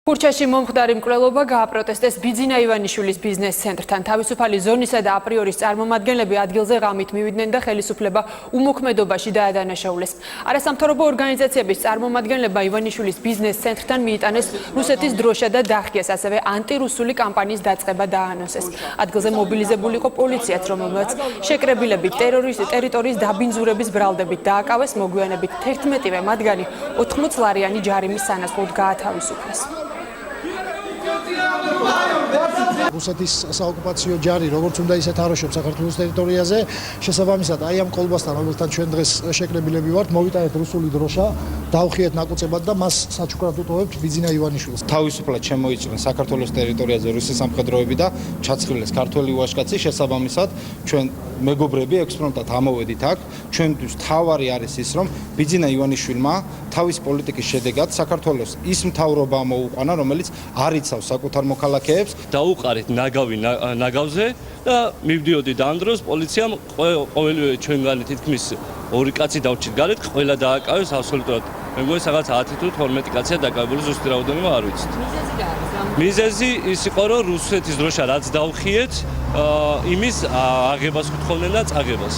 ქურჩაში მომხდარი მკვლელობა გააპროტესტეს ბიძინა ივანიშვილის ბიზნეს ცენტრთან. თავისუფალი ზონისა და აპრიორის წარმომადგენლები ადგილზე ღამით მივიდნენ და ხელისუფლება უმოქმედობაში დაადანაშაულეს. არასამთავრობო ორგანიზაციების წარმომადგენლებმა ივანიშვილის ბიზნეს ცენტრთან მიიტანეს რუსეთის დროშა და დაახიეს, ასევე ანტირუსული კამპანიის დაწყება დაანონსეს. ადგილზე მობილიზებული იყო პოლიციაც, რომელმაც შეკრებილებით ტერიტორიის დაბინძურების ბრალდებით დააკავეს, მოგვიანებით 11-ვე მათგანი 80 ლარიანი ჯარიმის სანაცვლოდ გაათავისუფლეს. რუსეთის საოკუპაციო ჯარი, როგორც უნდა ისე თაროშობს საქართველოს ტერიტორიაზე, შესაბამისად, აი ამ კოლბასთან, რომელთან ჩვენ დღეს შეკრებილები ვართ, მოვიტანეთ რუსული დროშა, დავხიეთ ნაკუწებად და მას საჩუქრად უტოვებთ ბიძინა ივანიშვილს. თავისუფლად შემოიჭრა საქართველოს ტერიტორიაზე რუსის სამხედროები და ჩაცხილეს ქართველი ვაჟკაცი, შესაბამისად, ჩვენ მეგობრები ექსპრომტად ამოვედით აქ. ჩვენთვის თავარი არის ის, რომ ბიძინა ივანიშვილმა თავის პოლიტიკის შედეგად საქართველოს ის მთავრობა მოუყვანა, რომელიც არ იცავს საკუთარ მოქალაქეებს. დაუყარით ნაგავი ნაგავზე და მივდიოდი და ამ დროს პოლიციამ ყოველივე ჩვენგანი თითქმის ორი კაცი დავჭირ გარეთ, ყველა დააკავეს აბსოლუტურად. მე მგონი რაღაც 10 თუ 12 კაცია დაკავებული, ზუსტი რაოდენობა არ ვიცით. მიზეზი ის იყო, რომ რუსეთის დროშა რაც დავხიეთ, იმის აღებას გთხოვდნენ და წაღებას.